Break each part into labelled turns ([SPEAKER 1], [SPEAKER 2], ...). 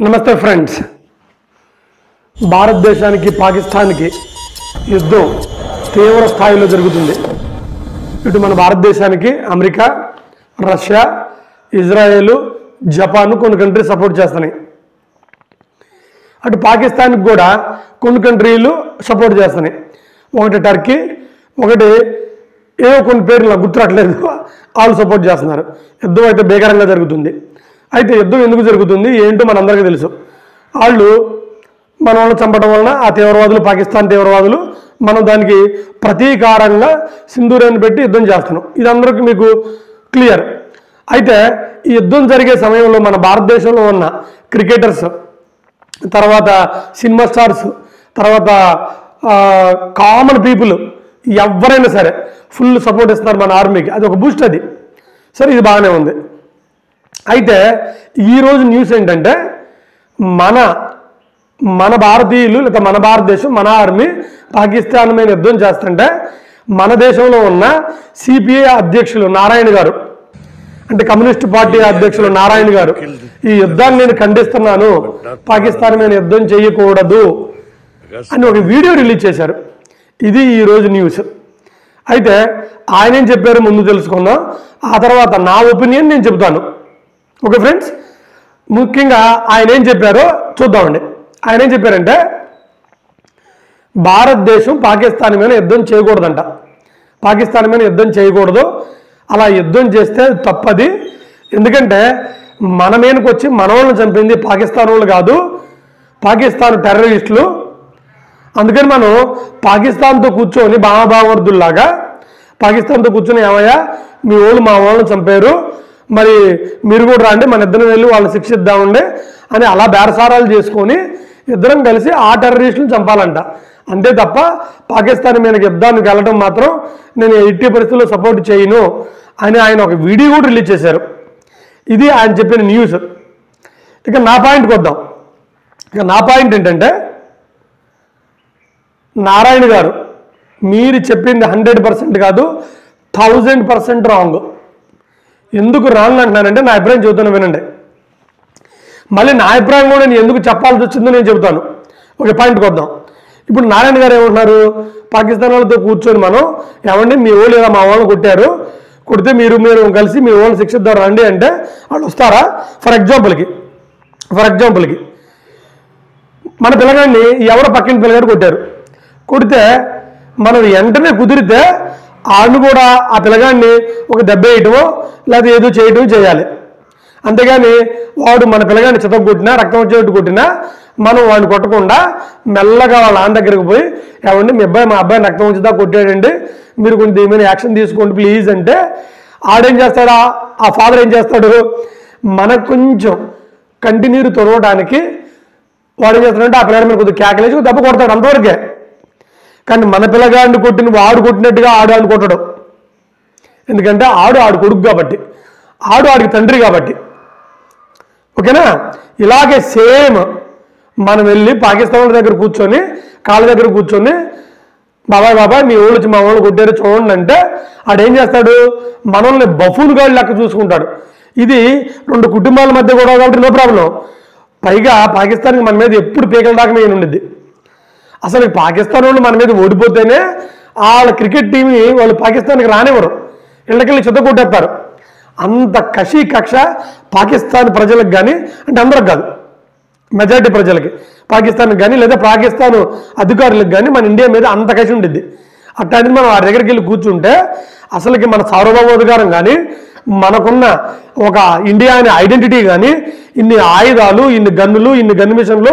[SPEAKER 1] నమస్తే ఫ్రెండ్స్. భారతదేశానికి పాకిస్తాన్కి యుద్ధం తీవ్ర స్థాయిలో జరుగుతుంది. ఇటు మన భారతదేశానికి అమెరికా, రష్యా, ఇజ్రాయెల్, జపాన్ కొన్ని కంట్రీస్ సపోర్ట్ చేస్తున్నాయి. అటు పాకిస్తాన్కి కూడా కొన్ని కంట్రీలు సపోర్ట్ చేస్తున్నాయి. ఒకటి టర్కీ, ఒకటి ఏవో కొన్ని పేర్లు నాకు గుర్తురాట్లేదు, వాళ్ళు సపోర్ట్ చేస్తున్నారు. యుద్ధం అయితే భీకరంగా జరుగుతుంది. అయితే యుద్ధం ఎందుకు జరుగుతుంది ఏంటో మనందరికీ తెలుసు. వాళ్ళు మన వాళ్ళని చంపడం వలన ఆ తీవ్రవాదులు, పాకిస్తాన్ తీవ్రవాదులు, మనం దానికి ప్రతీకారంగా సింధూరాన్ని పెట్టి యుద్ధం చేస్తున్నాం. ఇది అందరికీ మీకు క్లియర్. అయితే ఈ యుద్ధం జరిగే సమయంలో మన భారతదేశంలో ఉన్న క్రికెటర్స్, తర్వాత సినిమా స్టార్స్, తర్వాత కామన్ పీపుల్ ఎవరైనా సరే ఫుల్ సపోర్ట్ ఇస్తున్నారు మన ఆర్మీకి. అది ఒక బూస్ట్. అది సరే, ఇది బాగానే ఉంది. అయితే ఈరోజు న్యూస్ ఏంటంటే మన భారతీయులు లేదా మన భారతదేశం, మన ఆర్మీ పాకిస్తాన్ మీద యుద్ధం చేస్తుంటే మన దేశంలో ఉన్న సిపిఐ అధ్యక్షులు నారాయణ గారు, అంటే కమ్యూనిస్ట్ పార్టీ అధ్యక్షులు నారాయణ గారు, ఈ యుద్ధాన్ని నేను ఖండిస్తున్నాను, పాకిస్తాన్ మీద యుద్ధం చేయకూడదు అని ఒక వీడియో రిలీజ్ చేశారు. ఇది ఈరోజు న్యూస్. అయితే ఆయన ఏం చెప్పారో ముందు తెలుసుకుందాం, ఆ తర్వాత నా ఒపీనియన్ నేను చెబుతాను. ఓకే ఫ్రెండ్స్, ముఖ్యంగా ఆయన ఏం చెప్పారో చూద్దామండి. ఆయన ఏం చెప్పారంటే భారతదేశం పాకిస్తాన్ మీద యుద్ధం చేయకూడదంట. పాకిస్తాన్ మీద యుద్ధం చేయకూడదు. అలా యుద్ధం చేస్తే తప్పది. ఎందుకంటే మన మీదకి వచ్చి మన వాళ్ళని చంపింది పాకిస్తాన్ వాళ్ళు కాదు, పాకిస్తాన్ టెర్రరిస్టులు. అందుకని మనం పాకిస్తాన్తో కూర్చొని బామబామర్దుల్లాగా పాకిస్తాన్తో కూర్చొని, ఏమయ్యా మీ వాళ్ళు మా వాళ్ళని చంపారు, మరి మీరు కూడా రండి, మన ఇద్దరం వెళ్ళి వాళ్ళని శిక్షిద్దామండి అని అలా బేరసారాలు చేసుకొని ఇద్దరం కలిసి ఆ టెర్రరిస్టులను చంపాలంట. అంతే తప్ప పాకిస్తాన్ మీద యుద్ధానికి వెళ్ళడం మాత్రం నేను ఎట్టి పరిస్థితుల్లో సపోర్ట్ చేయను అని ఆయన ఒక వీడియో కూడా రిలీజ్ చేశారు. ఇది ఆయన చెప్పిన న్యూస్. ఇక నా పాయింట్కి వద్దాం. ఇక నా పాయింట్ ఏంటంటే, నారాయణ గారు మీరు చెప్పింది 100% కాదు, 1000% రాంగ్. ఎందుకు రాంగ్ అంటున్నానంటే నా అభిప్రాయం చెబుతాను, వినండి. మళ్ళీ నా అభిప్రాయం కూడా నేను ఎందుకు చెప్పాల్సి వచ్చిందో నేను చెబుతాను. ఒక పాయింట్కి వద్దాం. ఇప్పుడు నారాయణ గారు ఏమంటున్నారు, పాకిస్తాన్ వాళ్ళతో కూర్చొని మనం, ఏమండి మీ వాళ్ళు ఇలా మా వాళ్ళని కొట్టారు, కొడితే మీరు కలిసి మీ వాళ్ళని శిక్షిద్దాం రండి అంటే వాళ్ళు వస్తారా? ఫర్ ఎగ్జాంపుల్కి మన పిల్లగాడిని ఎవరో పక్కన పిల్లగాడు కొట్టారు, కొడితే మనం వెంటనే కుదిరితే వాళ్ళు కూడా ఆ పిల్లగాడిని ఒక దెబ్బ వేయటమో లేదా ఏదో చేయటమో చేయాలి. అంతేగాని వాడు మన పిల్లగాడిని చితక కొట్టినా, రక్తం వచ్చేట్టు కొట్టినా మనం వాడిని కొట్టకుండా మెల్లగా వాళ్ళ నాన్న దగ్గరికి పోయి, ఏమండి మా అబ్బాయి రక్తం వచ్చేదా కొట్టాడండి, మీరు కొంచెం దీని మీద యాక్షన్ తీసుకోండి ప్లీజ్ అంటే, ఆడేం చేస్తాడా, ఆ ఫాదర్ ఏం చేస్తాడు, మనకు కొంచెం కంటిన్యూ తొడవడానికి వాడు ఏం చేస్తాడంటే ఆ పిల్లగాడి మీద కొద్దిగా కేకలేసి దెబ్బ కొడతాడు, అంతవరకే. కానీ మన పిల్లగాడిని వాడు కొట్టినట్టుగా ఆడు కొట్టడం. ఎందుకంటే ఆడు కొడుకు కాబట్టి, ఆడికి తండ్రి కాబట్టి. ఓకేనా? ఇలాగే సేమ్ మనం వెళ్ళి పాకిస్తాన్ దగ్గర కూర్చొని, కాళ్ళ దగ్గర కూర్చొని, బాబాయ్ మీ ఊళ్ళు వచ్చి మా వాళ్ళు కొట్టారు చూడండి అంటే ఆడేం చేస్తాడు, మనల్ని బఫూన్ గాడి లెక్క చూసుకుంటాడు. ఇది రెండు కుటుంబాల మధ్య కూడా కాబట్టి నో ప్రాబ్లం. పైగా పాకిస్తాన్కి మన మీద ఎప్పుడు పీకల దాకా మీద ఉండిద్ది. అసలు పాకిస్తాన్ వాళ్ళు మన మీద ఓడిపోతేనే వాళ్ళ క్రికెట్ టీంని వాళ్ళు పాకిస్తాన్కి రానివ్వరు, ఇళ్ళకెళ్ళి చెత్త కొట్టేస్తారు. అంత కషి కక్ష పాకిస్తాన్ ప్రజలకు కానీ, అంటే అందరికి కాదు, మెజారిటీ ప్రజలకి, పాకిస్తాన్కి కానీ లేదా పాకిస్తాన్ అధికారులకు కానీ మన ఇండియా మీద అంత కషి ఉండిద్ది. అట్లాంటిది మనం వారి దగ్గరికి వెళ్ళి కూర్చుంటే అసలుకి మన సార్వభౌమాధికారం కానీ, మనకున్న ఒక ఇండియా అనే ఐడెంటిటీ కానీ, ఇన్ని ఆయుధాలు, ఇన్ని గన్నులు, ఇన్ని గన్ మిషన్లు,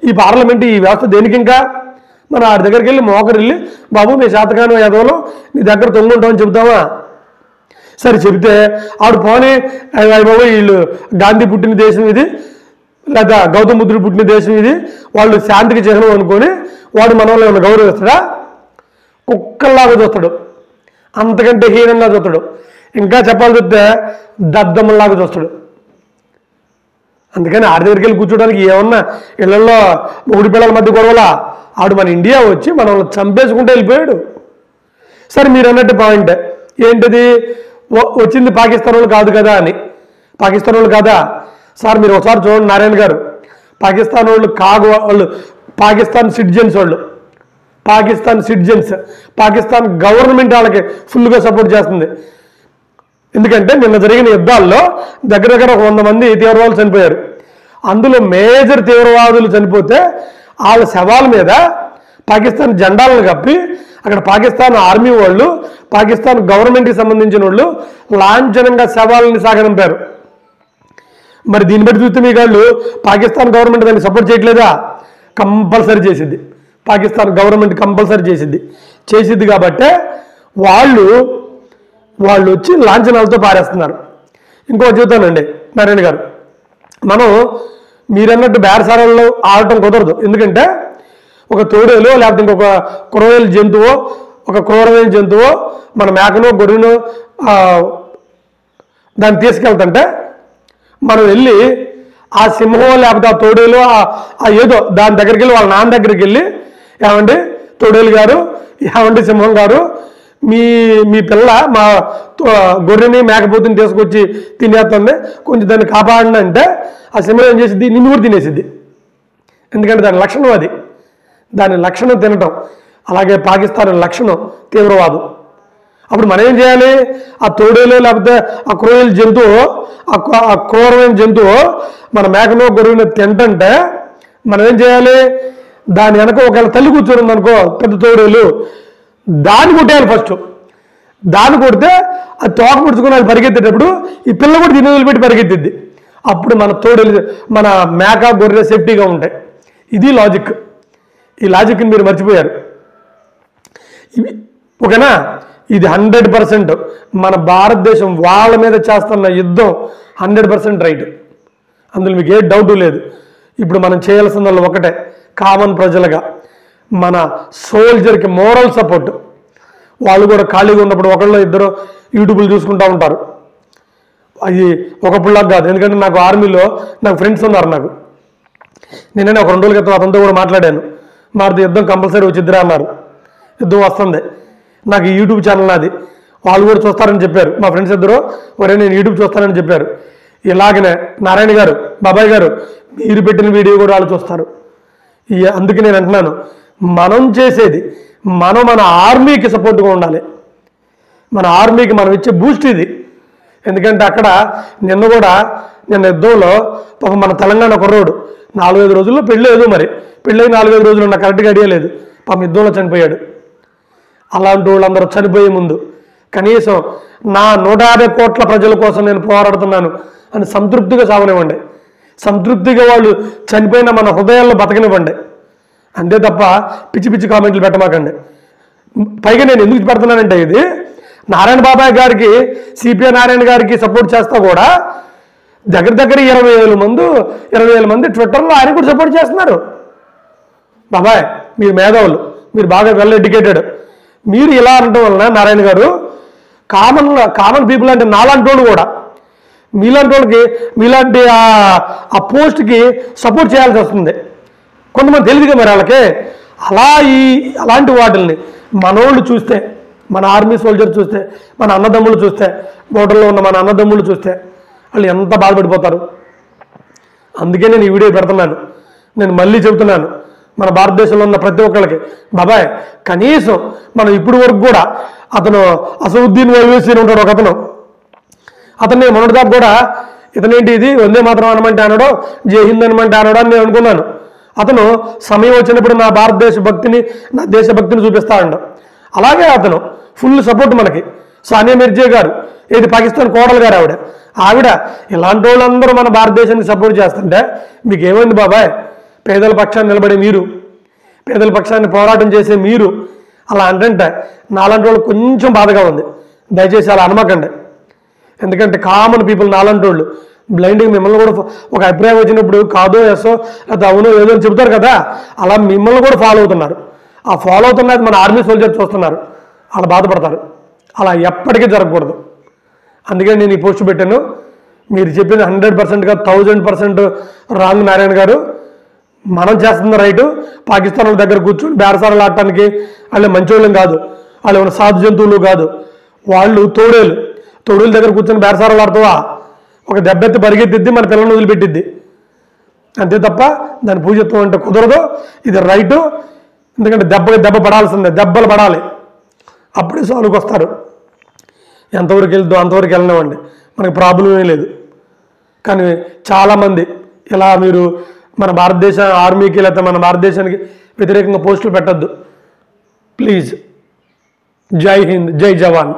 [SPEAKER 1] ఈ పార్లమెంట్, ఈ వ్యవస్థ దేనికి? ఇంకా మనం వాడి దగ్గరికి వెళ్ళి మోకరిల్లి, బాబు మీ శాతకాను యాదవులు నీ దగ్గర తొంగుంటామని చెబుతామా? సరే చెబితే ఆడు పోనీ బాబు వీళ్ళు గాంధీ పుట్టిన దేశం ఇది, లేదా గౌతమ బుద్ధుడు పుట్టిన దేశం ఇది, వాళ్ళు శాంతికి చిహ్నం అనుకొని వాడు మన వాళ్ళు ఏమైనా గౌరవిస్తాడా? కుక్కల్లాగా చూస్తాడు, అంతకంటే హీనంగా చూస్తాడు. ఇంకా చెప్పాల్సి వస్తే దద్దమ్మలాగా చూస్తాడు. అందుకని ఆడి దగ్గరికి వెళ్ళి కూర్చోడానికి ఏమన్నా ఇళ్లలో మొగుడి పిల్లల మధ్య గొడవలా? ఆడు మన ఇండియా వచ్చి మనల్ని చంపేసుకుంటూ వెళ్ళిపోయాడు. సరే మీరు అన్నట్టు పాయింట్ ఏంటిది, వచ్చింది పాకిస్తాన్ వాళ్ళు కాదు కదా అని. పాకిస్తాన్ వాళ్ళు కాదా సార్? మీరు ఒకసారి చూడండి నారాయణ గారు, పాకిస్తాన్ వాళ్ళు వాళ్ళు పాకిస్తాన్ సిటిజన్స్ వాళ్ళు, పాకిస్తాన్ గవర్నమెంట్ వాళ్ళకి ఫుల్గా సపోర్ట్ చేస్తుంది. ఎందుకంటే నిన్న జరిగిన యుద్ధాల్లో దగ్గర 100 మంది తీవ్రవాదులు చనిపోయారు. అందులో మేజర్ తీవ్రవాదులు చనిపోతే వాళ్ళ శవాల మీద పాకిస్తాన్ జెండాలను కప్పి అక్కడ పాకిస్తాన్ ఆర్మీ వాళ్ళు, పాకిస్తాన్ గవర్నమెంట్కి సంబంధించిన వాళ్ళు లాంఛనంగా శవాలని సాగనంపారు. మరి దీన్ని బట్టి చూస్తే మీ వాళ్ళు పాకిస్తాన్ గవర్నమెంట్ దాన్ని సపోర్ట్ చేయట్లేదా? కంపల్సరీ చేసిద్ది. పాకిస్తాన్ గవర్నమెంట్ కంపల్సరీ చేసిద్ది కాబట్టే వాళ్ళు వచ్చి లాంఛనాలతో పారేస్తున్నారు. ఇంకో చెబుతానండి నారాయణ గారు, మనం మీరన్నట్టు బేరసారాల్లో ఆడటం కుదరదు. ఎందుకంటే ఒక తోడేలో లేకపోతే ఇంకొక క్రూరమైన జంతువో మన మేకనో గొర్రెనో దాన్ని తీసుకెళ్తుంటే మనం వెళ్ళి ఆ సింహం లేకపోతే ఆ తోడేలు ఏదో దాని దగ్గరికి వెళ్ళి వాళ్ళ నాన్న దగ్గరికి వెళ్ళి, ఏమండి తోడేలు గారు, ఏమండి సింహం గారు, మీ పిల్ల మా గొర్రెని మేకపోతుని తీసుకొచ్చి తినేస్తుంది, కొంచెం దాన్ని కాపాడండి అంటే ఆ సింహం ఏం చేసిద్ది? నిన్ను కూడా తినేసిద్ది. ఎందుకంటే దాని లక్షణం అది, దాని లక్షణం తినటం. అలాగే పాకిస్తాన్ లక్షణం తీవ్రవాదం. అప్పుడు మనం ఏం చేయాలి? ఆ తోడేలు లేకపోతే ఆ క్రూరమైన జంతువు మన మేకనో గొర్రెను తింటుంటే మనం ఏం చేయాలి? దాని వెనక ఒకవేళ తల్లి కూర్చొని ఉందనుకో, పెద్ద తోడేలు, దాన్ని కొట్టేయాలి ఫస్ట్. దాన్ని కొడితే అది తోక ముడుచుకుని అది పరిగెత్తేటప్పుడు ఈ పిల్ల కూడా దీన్ని వదిలిపెట్టి పరిగెత్తిద్ది. అప్పుడు మన మేక గొర్రె సేఫ్టీగా ఉంటాయి. ఇది లాజిక్. ఈ లాజిక్ని మీరు మర్చిపోయారు. ఓకేనా? ఇది 100% మన భారతదేశం వాళ్ళ మీద చేస్తున్న యుద్ధం 100% రైట్. అందులో మీకు ఏ డౌటు లేదు. ఇప్పుడు మనం చేయాల్సిందల్లా ఒకటే, కామన్ ప్రజలుగా మన సోల్జర్కి మోరల్ సపోర్ట్. వాళ్ళు కూడా ఖాళీగా ఉన్నప్పుడు ఒకళ్ళు ఇద్దరు యూట్యూబ్లు చూసుకుంటూ ఉంటారు. అది ఒకప్పుడులాగా కాదు. ఎందుకంటే నాకు ఆర్మీలో నాకు ఫ్రెండ్స్ ఉన్నారు. నిన్ననే ఒక 2 రోజుల క్రితం అతనితో కూడా మాట్లాడాను. మాది యుద్ధం కంపల్సరీ వచ్చిద్దిరా అన్నారు. యుద్ధం వస్తుంది. నాకు ఈ యూట్యూబ్ ఛానల్ నాది, వాళ్ళు కూడా చూస్తారని చెప్పారు. మా ఫ్రెండ్స్ ఇద్దరు ఒరే నేను యూట్యూబ్ చూస్తానని చెప్పారు. ఇలాగనే నారాయణ గారు, బాబాయ్ గారు, మీరు పెట్టిన వీడియో కూడా వాళ్ళు చూస్తారు. అందుకే నేను అంటున్నాను, మనం చేసేది మన ఆర్మీకి సపోర్ట్గా ఉండాలి. మన ఆర్మీకి మనం ఇచ్చే బూస్ట్ ఇది. ఎందుకంటే అక్కడ నిన్న యుద్ధంలో పాపం మన తెలంగాణ కుర్రోడు 4-5 రోజుల్లో పెళ్ళలేదు. మరి పెళ్ళై 4-5 రోజులు నాకు కరెక్ట్గా ఐడియా లేదు. పాపం యుద్ధంలో చనిపోయాడు. అలాంటి వాళ్ళందరూ చనిపోయే ముందు కనీసం నా 150 కోట్ల ప్రజల కోసం నేను పోరాడుతున్నాను అని సంతృప్తిగా సాగనివ్వండి. సంతృప్తిగా వాళ్ళు చనిపోయిన మన హృదయాల్లో బతకనివ్వండి. అంతే తప్ప పిచ్చి పిచ్చి కామెంట్లు పెట్టమాకండి. పైగా నేను ఎందుకు పెడుతున్నానంటే, ఇది నారాయణ బాబాయ్ గారికి, సిపిఐ నారాయణ గారికి సపోర్ట్ చేస్తా కూడా దగ్గర 20,000 మంది ట్విట్టర్లో ఆయన కూడా సపోర్ట్ చేస్తున్నారు. బాబాయ్ మీరు మేధావులు, మీరు బాగా వెల్ ఎడ్యుకేటెడ్. మీరు ఇలా అనడం వలన నారాయణ గారు కామన్ పీపుల్ అంటే నాలాంటి వాళ్ళు కూడా మీలాంటి వాళ్ళకి మీలాంటి ఆ పోస్ట్కి సపోర్ట్ చేయాల్సి వస్తుంది. కొంతమంది తెలియదుగా మరి వాళ్ళకి. అలాంటి వాటిల్ని మనోళ్ళు చూస్తే, మన ఆర్మీ సోల్జర్ చూస్తే, మన అన్నదమ్ములు చూస్తే, బోర్డర్లో ఉన్న మన అన్నదమ్ములు చూస్తే వాళ్ళు ఎంత బాధపడిపోతారు. అందుకే నేను ఈ వీడియో పెడుతున్నాను. నేను మళ్ళీ చెబుతున్నాను, మన భారతదేశంలో ఉన్న ప్రతి ఒక్కరికి, బాబాయ్ కనీసం మనం ఇప్పుడు వరకు కూడా అతను అసదుద్దీన్ ఓవైసీ ఉంటాడు ఒక అతన్ని మొన్నటిదాకా కూడా ఇతనేంటి ఇది వందే మాత్రం అనమంటే అనడో, జై హింద్ అనమంటే అనడో అని నేను అనుకున్నాను. అతను సమయం వచ్చినప్పుడు నా భారతదేశ భక్తిని, నా దేశభక్తిని చూపిస్తాడు. అలాగే అతను ఫుల్ సపోర్ట్ మనకి. సానియా మిర్జా గారు, ఏది పాకిస్తాన్ కోడలు గారు, ఆవిడ ఇలాంటి వాళ్ళందరూ మన భారతదేశానికి సపోర్ట్ చేస్తుంటే మీకు ఏమైంది బాబాయ్? పేదల పక్షాన్ని నిలబడే మీరు, పేదల పక్షాన్ని పోరాటం చేసే మీరు అలా అంటే నాలాంటి వాళ్ళు కొంచెం బాధగా ఉంది. దయచేసి అలా అనమాకండి. ఎందుకంటే కామన్ పీపుల్ నాలాంటి వాళ్ళు బ్లైండ్గా మిమ్మల్ని కూడా ఒక అభిప్రాయం వచ్చినప్పుడు కాదో ఎస్ఓ అది అవునో ఏదో అని చెబుతారు కదా, అలా మిమ్మల్ని కూడా ఫాలో అవుతున్నారు. ఆ ఫాలో అవుతున్నది మన ఆర్మీ సోల్జర్ చూస్తున్నారు, అలా బాధపడతారు. అలా ఎప్పటికీ జరగకూడదు. అందుకని నేను ఈ పోస్ట్ పెట్టాను. మీరు చెప్పింది 100%గా 1000% రాంగ్ నారాయణ గారు. మనం చేస్తున్న రైటు. పాకిస్తాన్ వాళ్ళ దగ్గర కూర్చొని బేరసారాలు ఆడటానికి వాళ్ళు మంచోళ్ళం కాదు, వాళ్ళు ఏమైనా సాధు జంతువులు కాదు, వాళ్ళు తోడేలు దగ్గర కూర్చొని బేరసారాలు ఆడుతావా? ఒక దెబ్బెత్తి పరిగెత్తిద్ది, మన పిల్లల్ని వదిలిపెట్టిద్ది. అంతే తప్ప దాని పూజత్వం అంటే కుదరదు. ఇది రైటు. ఎందుకంటే దెబ్బ పడాల్సిందే, దెబ్బలు పడాలి, అప్పుడే సాల్వ్కి వస్తారు. ఎంతవరకు వెళ్తుందో అంతవరకు వెళ్ళనివ్వండి, మనకు ప్రాబ్లమే లేదు. కానీ చాలామంది ఇలా మీరు మన భారతదేశ ఆర్మీకి లేకపోతే మన భారతదేశానికి వ్యతిరేకంగా పోస్టులు పెట్టద్దు ప్లీజ్. జై హింద్, జై జవాన్.